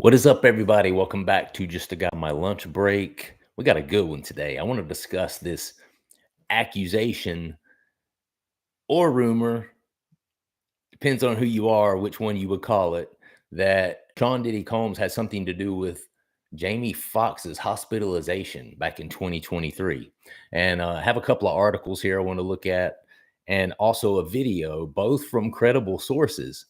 What is up, everybody? Welcome back to Just a Guy on My Lunch Break. We got a good one today. I want to discuss this accusation or rumor, depends on who you are, which one you would call it, that Sean Diddy Combs had something to do with Jamie Foxx's hospitalization back in 2023. And I have a couple of articles here I want to look at, and also a video, both from credible sources,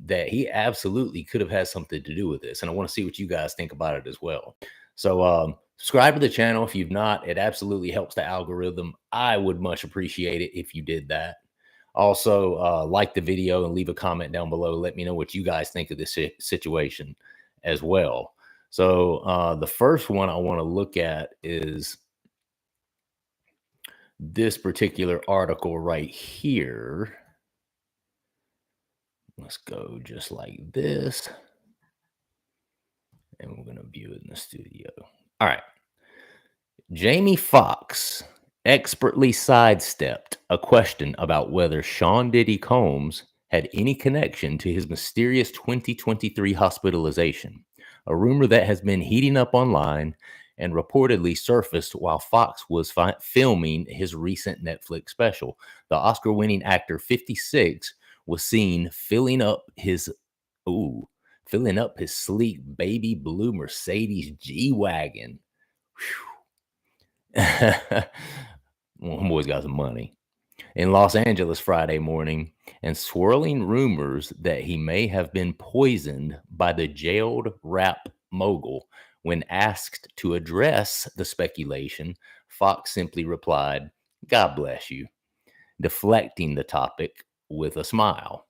that he absolutely could have had something to do with this. And I want to see what you guys think about it as well. So, subscribe to the channel if you've not. It absolutely helps the algorithm. I would much appreciate it if you did that. Also, like the video and leave a comment down below. Let me know what you guys think of this situation as well. So the first one I want to look at is this particular article right here. Let's go just like this. And we're going to view it in the studio. All right. Jamie Foxx expertly sidestepped a question about whether Sean Diddy Combs had any connection to his mysterious 2023 hospitalization, a rumor that has been heating up online and reportedly surfaced while Fox was filming his recent Netflix special. The Oscar-winning actor, 56, was seen filling up his sleek baby blue Mercedes G-Wagon. Homeboy's got some money. In Los Angeles Friday morning, and swirling rumors that he may have been poisoned by the jailed rap mogul. When asked to address the speculation, Fox simply replied, "God bless you," deflecting the topic with a smile.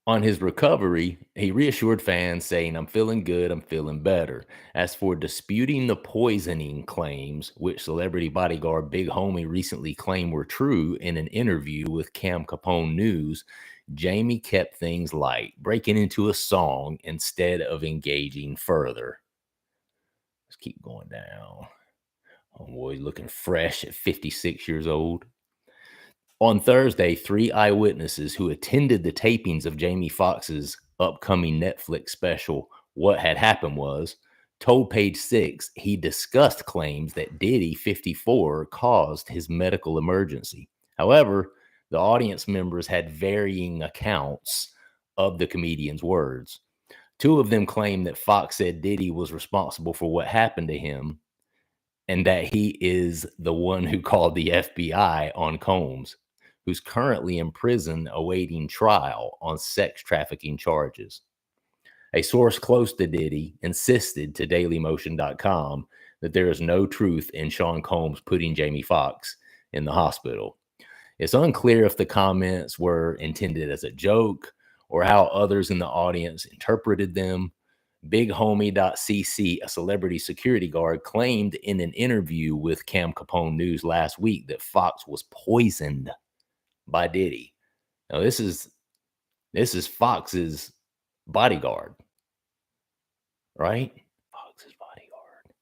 On his recovery, he reassured fans, saying, "I'm feeling good, I'm feeling better." As for disputing the poisoning claims, which celebrity bodyguard Big Homie recently claimed were true in an interview with Cam Capone News, Jamie kept things light, breaking into a song instead of engaging further. Let's keep going down. Homeboy looking fresh at 56 years old. On Thursday, 3 eyewitnesses who attended the tapings of Jamie Foxx's upcoming Netflix special, What Had Happened Was, told Page Six he discussed claims that Diddy, 54, caused his medical emergency. However, the audience members had varying accounts of the comedian's words. 2 of them claimed that Fox said Diddy was responsible for what happened to him and that he is the one who called the FBI on Combs, who's currently in prison awaiting trial on sex trafficking charges. A source close to Diddy insisted to dailymotion.com that there is no truth in Sean Combs putting Jamie Foxx in the hospital. It's unclear if the comments were intended as a joke or how others in the audience interpreted them. Big Homie.cc, a celebrity security guard, claimed in an interview with Cam Capone News last week that Fox was poisoned by Diddy. Now this is Fox's bodyguard, right? Fox's bodyguard.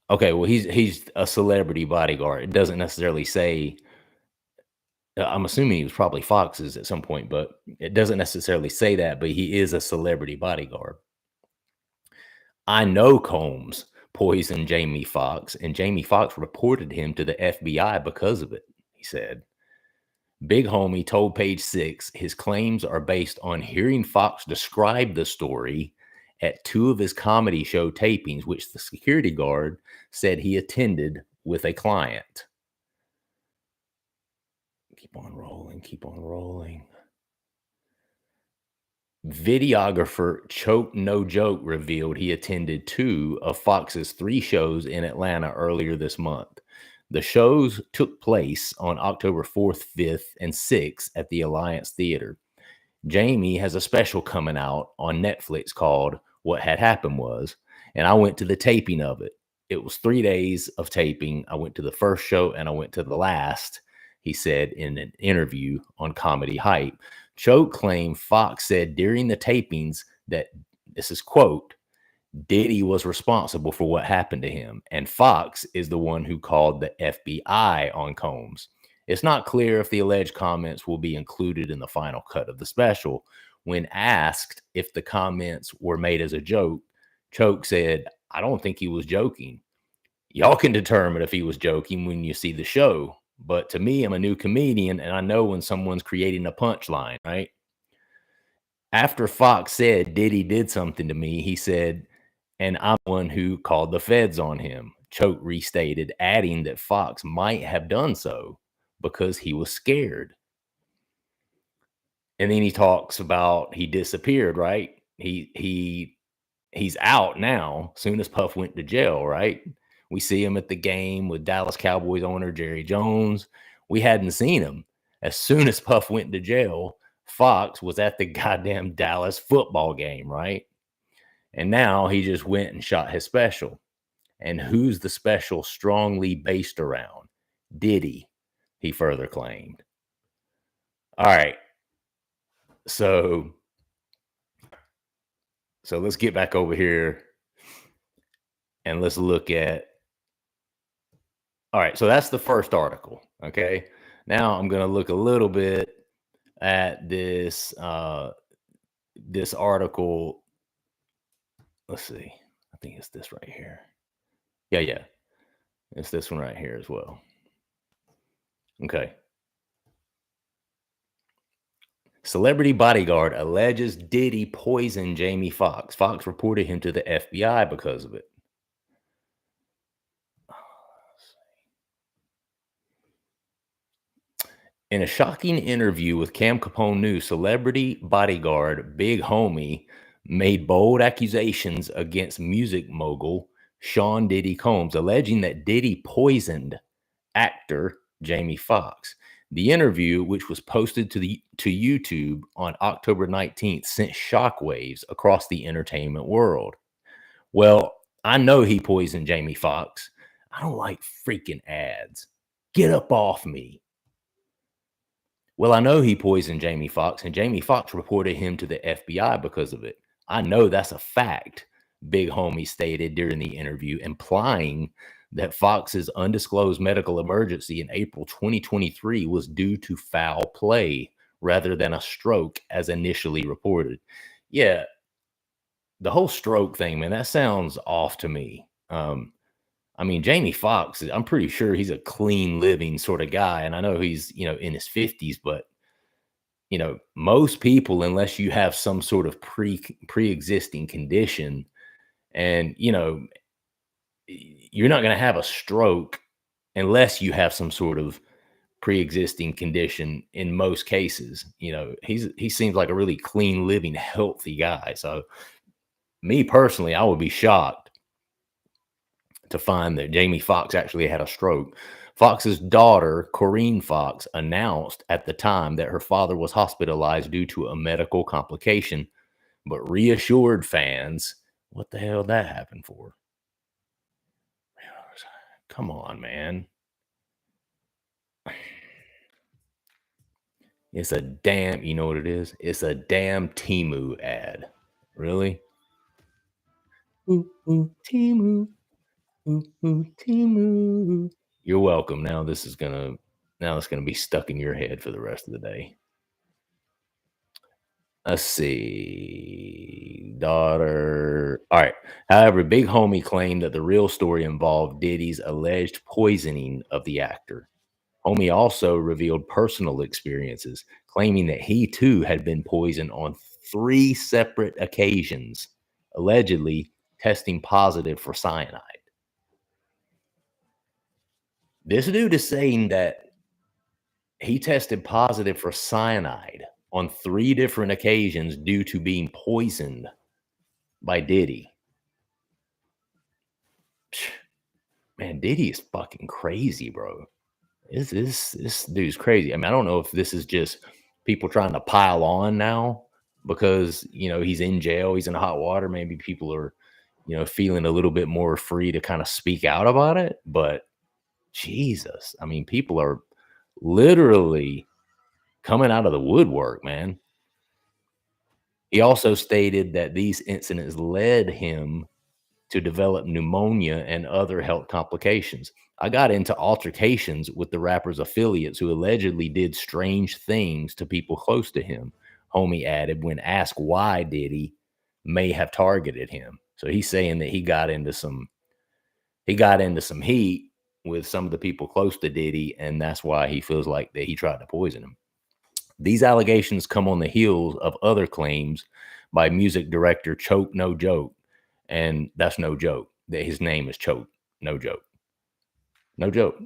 Okay, well he's a celebrity bodyguard. It doesn't necessarily say. I'm assuming he was probably Fox's at some point, but it doesn't necessarily say that. But he is a celebrity bodyguard. I know Combs poisoned Jamie Foxx, and Jamie Foxx reported him to the FBI because of it, he said. Big Homie told Page Six his claims are based on hearing Fox describe the story at 2 of his comedy show tapings, which the security guard said he attended with a client. Keep on rolling, keep on rolling. Videographer Choke No Joke revealed he attended 2 of Fox's 3 shows in Atlanta earlier this month. The shows took place on October 4th, 5th, and 6th at the Alliance Theater. Jamie has a special coming out on Netflix called What Had Happened Was, and I went to the taping of it. It was 3 days of taping. I went to the first show and I went to the last, he said in an interview on Comedy Hype. Choke claimed Fox said during the tapings that, this is quote, Diddy was responsible for what happened to him, and Fox is the one who called the FBI on Combs. It's not clear if the alleged comments will be included in the final cut of the special. When asked if the comments were made as a joke, Choke said, I don't think he was joking. Y'all can determine if he was joking when you see the show. But to me, I'm a new comedian and I know when someone's creating a punchline, right? After Fox said Diddy did something to me, he said, and I'm the one who called the feds on him. Choke restated, adding that Fox might have done so because he was scared. And then he talks about he disappeared, right? He's out now. Soon as Puff went to jail, right? We see him at the game with Dallas Cowboys owner Jerry Jones. We hadn't seen him. As soon as Puff went to jail, Fox was at the goddamn Dallas football game, right? And now he just went and shot his special. And who's the special strongly based around? Diddy, he further claimed. All right. So let's get back over here and let's look at. All right, so that's the first article. Okay. Now I'm going to look a little bit at this article. Let's see. I think it's this right here. Yeah. It's this one right here as well. Okay. Celebrity bodyguard alleges Diddy poisoned Jamie Foxx. Fox reported him to the FBI because of it. In a shocking interview with Cam Capone News, celebrity bodyguard Big Homie made bold accusations against music mogul Sean Diddy Combs, alleging that Diddy poisoned actor Jamie Foxx. The interview, which was posted to YouTube on October 19th, sent shockwaves across the entertainment world. Well, I know he poisoned Jamie Foxx. I don't like freaking ads. Get up off me. Well, I know he poisoned Jamie Foxx, and Jamie Foxx reported him to the FBI because of it. I know that's a fact, Big Homie stated during the interview, implying that Fox's undisclosed medical emergency in April 2023 was due to foul play rather than a stroke, as initially reported. Yeah, the whole stroke thing, man, that sounds off to me. I mean, Jamie Foxx, I'm pretty sure he's a clean living sort of guy. And I know he's, in his 50s, but most people, unless you have some sort of pre-existing condition and, you're not going to have a stroke unless you have some sort of pre-existing condition in most cases. He seems like a really clean living, healthy guy. So me personally, I would be shocked to find that Jamie Foxx actually had a stroke. Fox's daughter, Corinne Foxx, announced at the time that her father was hospitalized due to a medical complication, but reassured fans, what the hell did that happen for? Come on, man. It's a damn, you know what it is? It's a damn Temu ad. Really? Ooh, Temu. Temu. You're welcome. Now it's gonna be stuck in your head for the rest of the day. Let's see. Daughter. All right. However, Big Homie claimed that the real story involved Diddy's alleged poisoning of the actor. Homie also revealed personal experiences, claiming that he too had been poisoned on 3 separate occasions, allegedly testing positive for cyanide. This dude is saying that he tested positive for cyanide on 3 different occasions due to being poisoned by Diddy. Man, Diddy is fucking crazy, bro. This dude's crazy. I mean, I don't know if this is just people trying to pile on now because, he's in jail, he's in hot water. Maybe people are, feeling a little bit more free to kind of speak out about it. But Jesus, I mean, people are literally coming out of the woodwork, man. He also stated that these incidents led him to develop pneumonia and other health complications. I got into altercations with the rapper's affiliates who allegedly did strange things to people close to him, Homie added when asked why Diddy may have targeted him. So he's saying that he got into some heat with some of the people close to Diddy, and that's why he feels like that he tried to poison him. These allegations come on the heels of other claims by music director Choke No Joke, and that's no joke, that his name is Choke No Joke. No joke.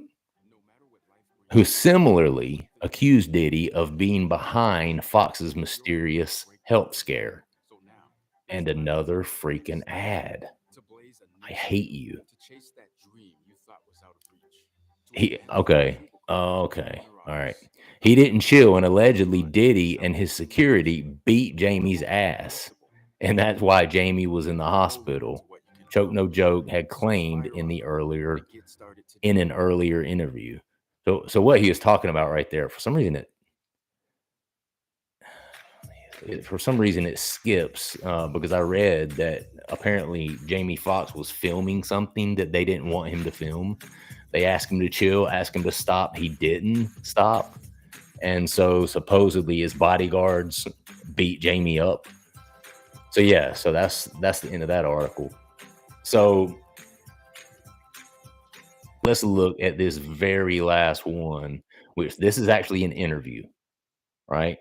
Who similarly accused Diddy of being behind Fox's mysterious health scare. And another freaking ad. I hate you. Okay. All right. He didn't chill, and allegedly Diddy and his security beat Jamie's ass. And that's why Jamie was in the hospital. Choke No Joke had claimed in an earlier interview. So what he was talking about right there, for some reason it skips because I read that apparently Jamie Foxx was filming something that they didn't want him to film. They asked him to chill, asked him to stop. He didn't stop. And so supposedly his bodyguards beat Jamie up. So yeah, so that's the end of that article. So let's look at this very last one, which this is actually an interview, right?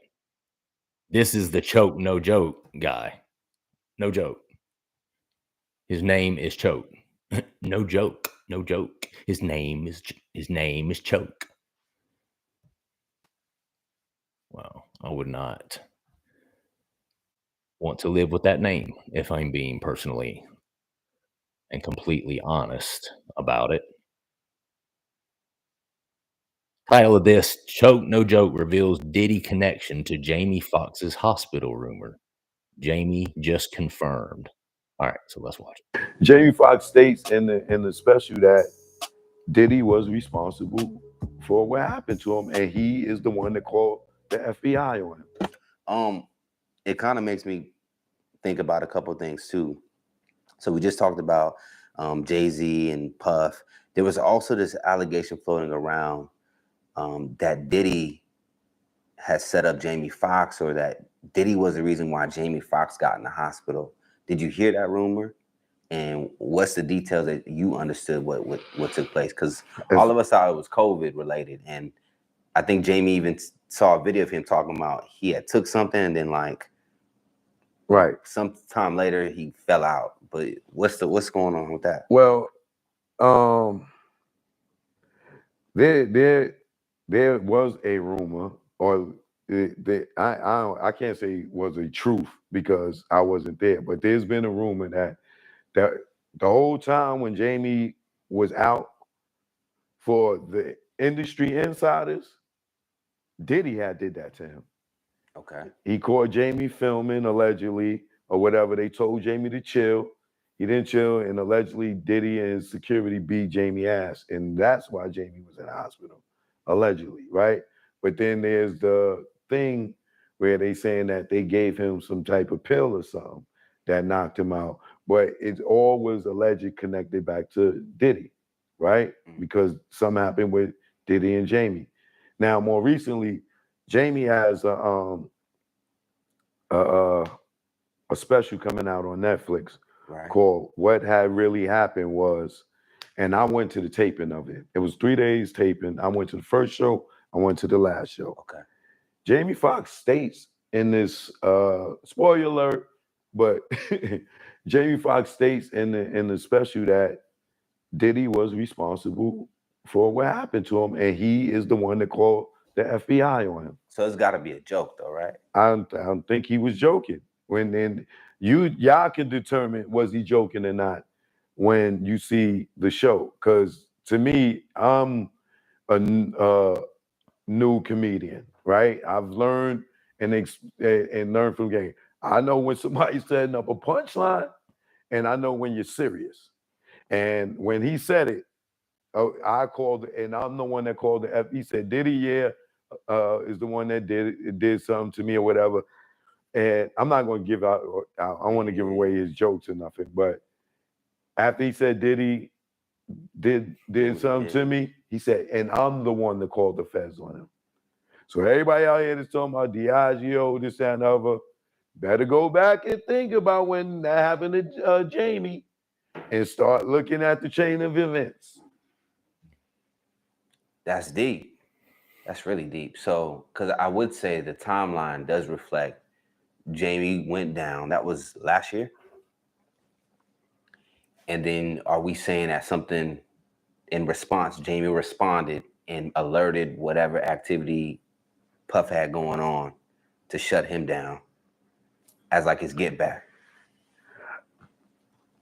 This is the Choke No Joke guy. No joke. His name is Choke. No joke. No joke. His name is Choke. Well, I would not want to live with that name if I'm being personally and completely honest about it. Title of this: Choke No Joke reveals Diddy connection to Jamie Foxx's hospital rumor. Jamie just confirmed. All right, so let's watch it. Jamie Foxx states in the special that Diddy was responsible for what happened to him, and he is the one that called the FBI on him. It kind of makes me think about a couple of things too. So we just talked about Jay-Z and Puff. There was also this allegation floating around that Diddy has set up Jamie Foxx, or that Diddy was the reason why Jamie Foxx got in the hospital. Did you hear that rumor? And what's the details that you understood what took place? Because all of us thought it was COVID related, and I think Jamie even saw a video of him talking about he had took something and then Right. sometime later he fell out. But what's going on with that? Well, there was a rumor, or I can't say it was a truth because I wasn't there, but there's been a rumor that the whole time when Jamie was out, for the industry insiders, Diddy had did that to him. Okay. He caught Jamie filming allegedly or whatever. They told Jamie to chill. He didn't chill, and allegedly Diddy and his security beat Jamie ass, and that's why Jamie was in the hospital, allegedly, right? But then there's the thing where they saying that they gave him some type of pill or something that knocked him out, but it all was alleged connected back to Diddy, right? Because something happened with Diddy and Jamie. Now, more recently, Jamie has a special coming out on Netflix called "What Had Really Happened Was," and I went to the taping of it. It was 3 days taping. I went to the first show. I went to the last show. Okay. Jamie Foxx states in this spoiler alert, but Jamie Foxx states in the special that Diddy was responsible for what happened to him, and he is the one that called the FBI on him. So it's got to be a joke, though, right? I don't think he was joking. When then y'all can determine was he joking or not when you see the show. Because to me, I'm a new comedian, right? I've learned and learned from game. I know when somebody's setting up a punchline, and I know when you're serious. And when he said it, I called, and I'm the one that called the F. He said, Diddy, yeah, is the one that did something to me or whatever. And I'm not going to give out, I don't want to give away his jokes or nothing, but after he said Diddy did something to me, he said, and I'm the one that called the feds on him. So everybody out here that's talking about Diageo, this, that, and the other, better go back and think about when that happened to Jamie and start looking at the chain of events. That's deep. That's really deep. So, because I would say the timeline does reflect Jamie went down. That was last year. And then are we saying that something in response, Jamie responded and alerted whatever activity Puff had going on to shut him down as like his get back?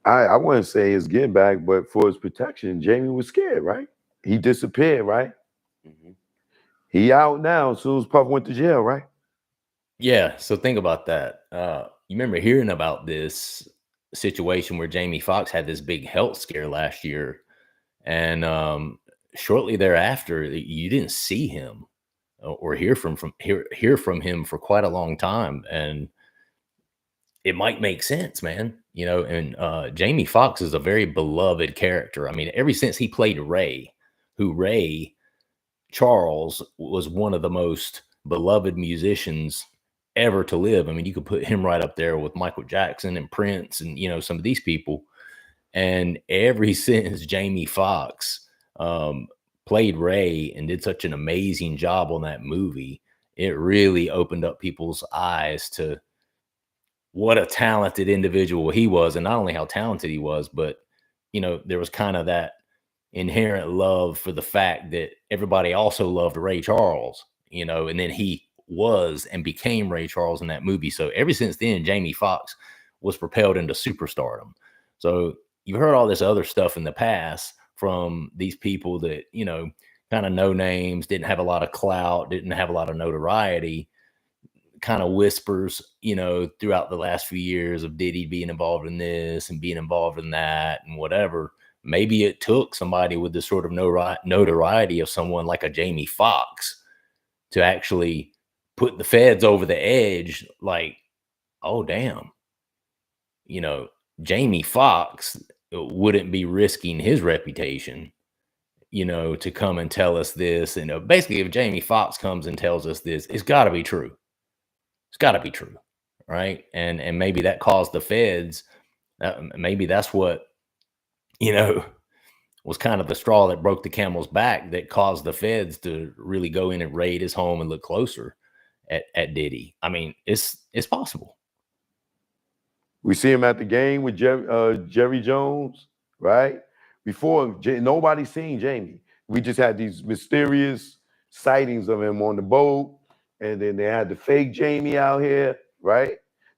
I wouldn't say his get back, but for his protection, Jamie was scared, right? He disappeared, right? Mm-hmm. He out now as soon as Puff went to jail, right? Yeah. So think about that. You remember hearing about this situation where Jamie Foxx had this big health scare last year, and shortly thereafter, you didn't see him or hear from him for quite a long time, and it might make sense, man. And Jamie Foxx is a very beloved character. I mean, ever since he played Ray Charles was one of the most beloved musicians ever to live. I mean, you could put him right up there with Michael Jackson and Prince and, some of these people. And ever since Jamie Foxx played Ray and did such an amazing job on that movie, it really opened up people's eyes to what a talented individual he was. And not only how talented he was, but, there was kind of that inherent love for the fact that everybody also loved Ray Charles, and then he was and became Ray Charles in that movie. So ever since then, Jamie Foxx was propelled into superstardom. So you've heard all this other stuff in the past from these people that, kind of no names, didn't have a lot of clout, didn't have a lot of notoriety, kind of whispers, throughout the last few years of Diddy being involved in this and being involved in that and whatever. Maybe it took somebody with the sort of notoriety of someone like a Jamie Foxx to actually put the feds over the edge. Like, oh, damn, Jamie Foxx wouldn't be risking his reputation, to come and tell us this. And basically, if Jamie Foxx comes and tells us this, it's got to be true. It's got to be true, right? And maybe that caused the feds. Maybe that's what, was kind of the straw that broke the camel's back that caused the feds to really go in and raid his home and look closer at Diddy. I mean, it's possible. We see him at the game with Jerry Jones, right? Before, nobody seen Jamie. We just had these mysterious sightings of him on the boat, and then they had the fake Jamie out here, right?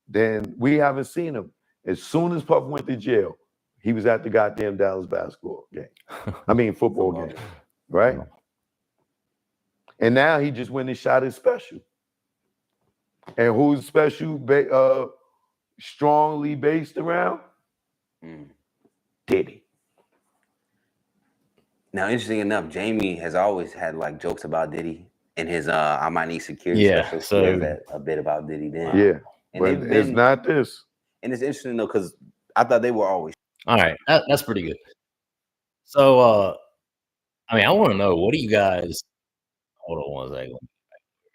Then we haven't seen him. As soon as Puff went to jail, he was at the goddamn Dallas basketball game. I mean, football game, right? And now he just went and shot his special. And who's special strongly based around? Diddy. Now, interesting enough, Jamie has always had like jokes about Diddy and his I might need security special. So he has that a bit about Diddy then. Yeah, and but it's not this. And it's interesting though, because I thought they were always. All right, that's pretty good. So, I mean, I want to know, what do you guys? Hold on one second. Let me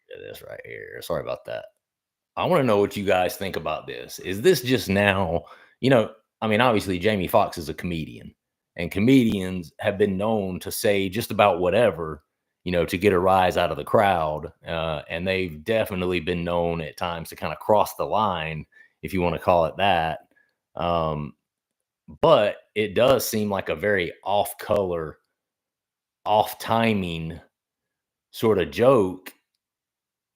get this right here. Sorry about that. I want to know what you guys think about this. Is this just now? I mean, obviously, Jamie Foxx is a comedian, and comedians have been known to say just about whatever, to get a rise out of the crowd. And they've definitely been known at times to kind of cross the line, if you want to call it that. But it does seem like a very off-color, off-timing sort of joke,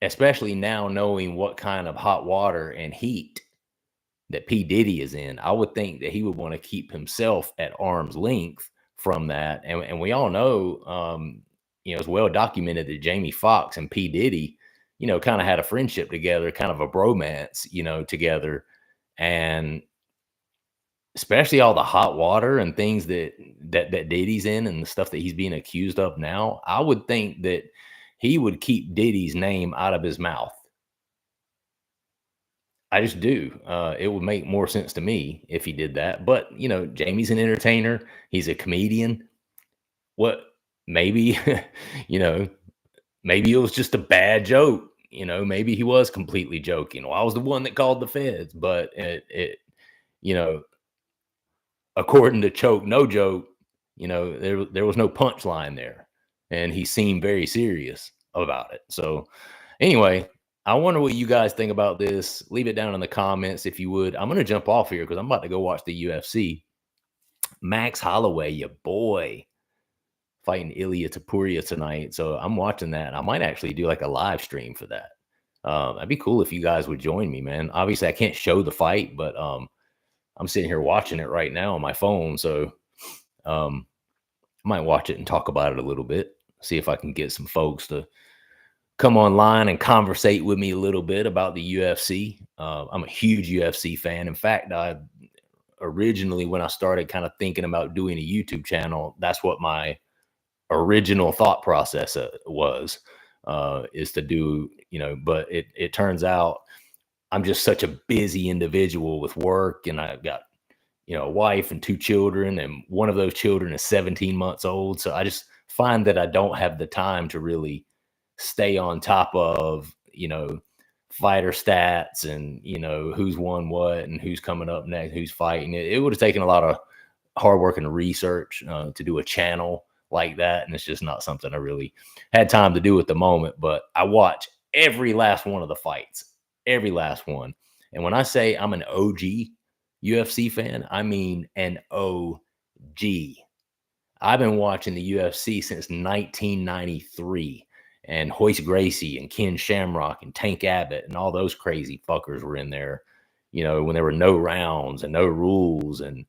especially now knowing what kind of hot water and heat that P. Diddy is in. I would think that he would want to keep himself at arm's length from that. And we all know, it's well documented that Jamie Foxx and P. Diddy, kind of had a friendship together, kind of a bromance, together. And especially all the hot water and things that Diddy's in and the stuff that he's being accused of now, I would think that he would keep Diddy's name out of his mouth. I just do. It would make more sense to me if he did that. But you know, Jamie's an entertainer. He's a comedian. What? Maybe, you know, maybe it was just a bad joke. You know, maybe he was completely joking. Well, I was the one that called the feds, but you know, according to Choke No Joke, you know, there was no punchline there, and he seemed very serious about it. So, anyway, I wonder what you guys think about this. Leave it down in the comments if you would. I'm gonna jump off here because I'm about to go watch the UFC. Max Holloway, your boy, fighting Ilya Tapuria tonight. So I'm watching that. I might actually do like a live stream for that. That'd be cool if you guys would join me, man. Obviously, I can't show the fight, but I'm sitting here watching it right now on my phone. So I might watch it and talk about it a little bit. See if I can get some folks to come online and conversate with me a little bit about the UFC. I'm a huge UFC fan. In fact, I originally, when I started kind of thinking about doing a YouTube channel, that's what my original thought process was, is to do, you know, but it turns out I'm just such a busy individual with work, and I've got, you know, a wife and 2 children, and one of those children is 17 months old. So I just find that I don't have the time to really stay on top of, you know, fighter stats and, you know, who's won what and who's coming up next, who's fighting. It would have taken a lot of hard work and research to do a channel like that. And it's just not something I really had time to do at the moment. But I watch every last one of the fights, every last one. And when I say I'm an OG UFC fan, I mean an OG. I've been watching the UFC since 1993, and Hoist Gracie and Ken Shamrock and Tank Abbott and all those crazy fuckers were in there, you know, when there were no rounds and no rules, and,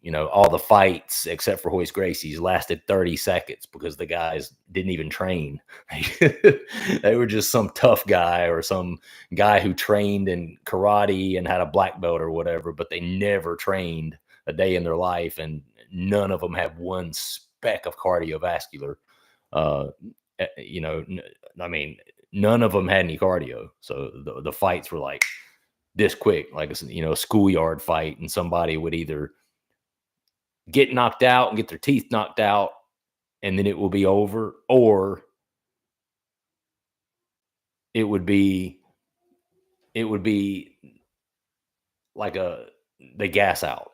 you know, all the fights except for Hoist Gracie's lasted 30 seconds because the guys didn't even train. They were just some tough guy or some guy who trained in karate and had a black belt or whatever, but they never trained a day in their life, and none of them have one speck of cardiovascular. You know, I mean, none of them had any cardio. So the fights were like this quick, like a, you know, a schoolyard fight, and somebody would either get knocked out and get their teeth knocked out, and then it will be over, or it would be like they gas out,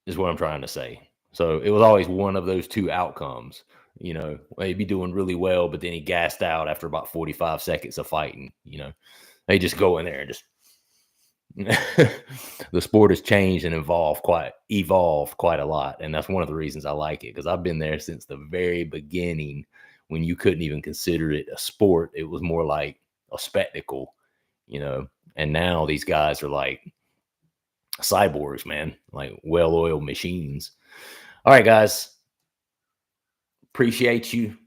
is what I'm trying to say. So it was always one of those two outcomes. You know, he'd be doing really well, but then he gassed out after about 45 seconds of fighting. You know, they just go in there and just the sport has changed and evolved quite a lot. And that's one of the reasons I like it, because I've been there since the very beginning, when you couldn't even consider it a sport. It was more like a spectacle, you know. And now these guys are like cyborgs, man, like well-oiled machines. All right, guys, appreciate you.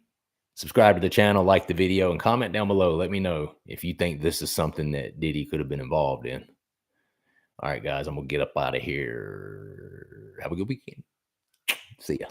Subscribe to the channel, like the video, and comment down below. Let me know if you think this is something that Diddy could have been involved in. All right, guys, I'm going to get up out of here. Have a good weekend. See ya.